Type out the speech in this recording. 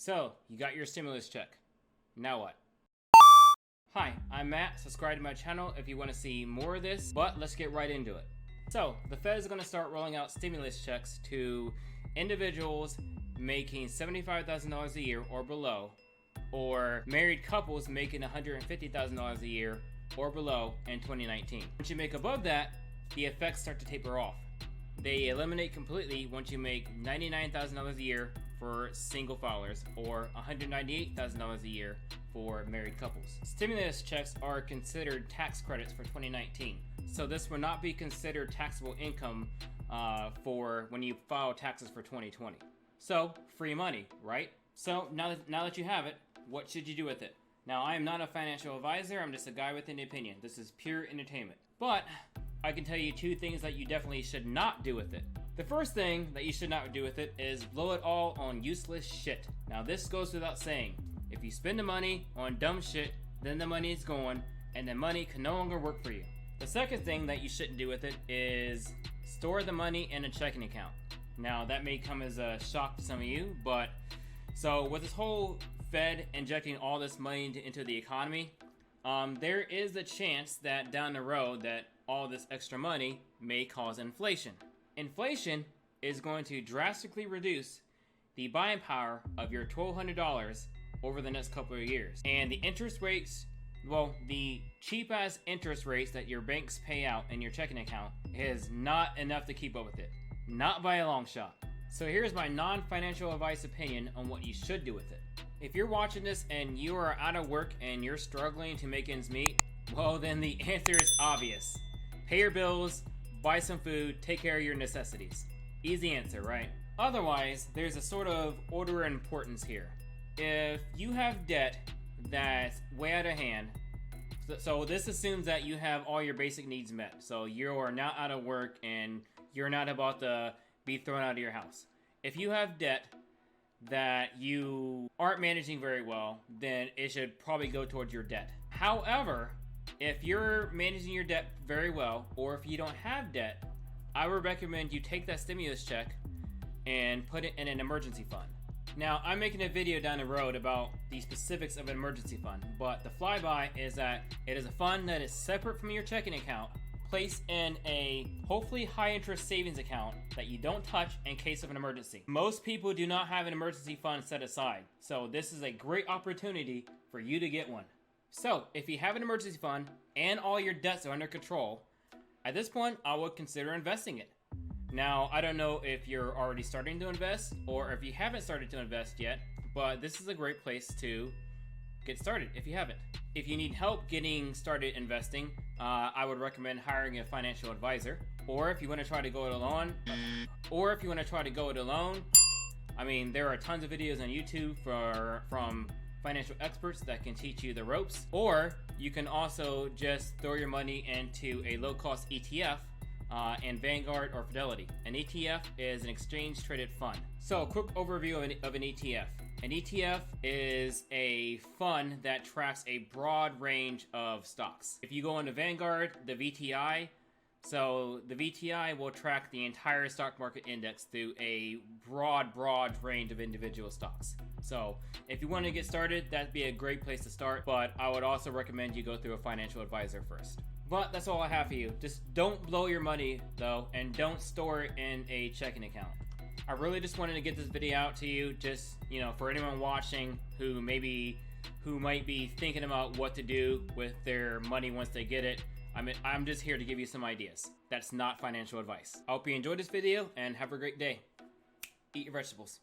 So, you got your stimulus check. Now what? Hi, I'm Matt. Subscribe to my channel if you want to see more of this, but let's get right into it. So, the Fed is going to start rolling out stimulus checks to individuals making $75,000 a year or below, or married couples making $150,000 a year or below in 2019. Once you make above that, the effects start to taper off. They eliminate completely once you make $99,000 a year for single filers or $198,000 a year for married couples. Stimulus checks are considered tax credits for 2019, so this will not be considered taxable income for when you file taxes for 2020. So, free money, right? So, now that you have it, what should you do with it? Now, I am not a financial advisor, I'm just a guy with an opinion. This is pure entertainment. But, I can tell you two things that you definitely should not do with it. The first thing that you should not do with it is blow it all on useless shit. Now, this goes without saying. If you spend the money on dumb shit, then the money is gone, and the money can no longer work for you. The second thing that you shouldn't do with it is store the money in a checking account. Now, that may come as a shock to some of you, but so with this whole Fed injecting all this money into the economy, there is a chance that down the road that all this extra money may cause inflation. Inflation is going to drastically reduce the buying power of your $1,200 over the next couple of years. And the interest rates, well, the cheap ass interest rates that your banks pay out in your checking account is not enough to keep up with it. Not by a long shot. So here's my non-financial advice opinion on what you should do with it. If you're watching this and you are out of work and you're struggling to make ends meet, well then the answer is obvious. Pay your bills, buy some food, take care of your necessities. Easy answer, right? Otherwise, there's a sort of order of importance here. If you have debt that's way out of hand, so this assumes that you have all your basic needs met. So you are not out of work and you're not about to be thrown out of your house. If you have debt that you aren't managing very well, then it should probably go towards your debt. However, if you're managing your debt very well, or if you don't have debt, I would recommend you take that stimulus check and put it in an emergency fund. Now, I'm making a video down the road about the specifics of an emergency fund, but the flyby is that it is a fund that is separate from your checking account, placed in a hopefully high interest savings account that you don't touch in case of an emergency. Most people do not have an emergency fund set aside, so this is a great opportunity for you to get one. So, if you have an emergency fund and all your debts are under control, at this point, I would consider investing it. Now, I don't know if you're already starting to invest or if you haven't started to invest yet, but this is a great place to get started if you haven't. If you need help getting started investing, I would recommend hiring a financial advisor. Or if you want to try to go it alone, I mean, there are tons of videos on YouTube from financial experts that can teach you the ropes. Or you can also just throw your money into a low-cost ETF in Vanguard or Fidelity. An ETF is an exchange-traded fund. So, a quick overview of an ETF. An ETF is a fund that tracks a broad range of stocks. If you go into Vanguard, the VTI, so the VTI will track the entire stock market index through a broad range of individual stocks. So if you want to get started, that'd be a great place to start, but I would also recommend you go through a financial advisor first. But that's all I have for you. Just don't blow your money though, and don't store it in a checking account. I really just wanted to get this video out to you, just, you know, for anyone watching who might be thinking about what to do with their money once they get it. I'm just here to give you some ideas. That's not financial advice. I hope you enjoyed this video and have a great day. Eat your vegetables.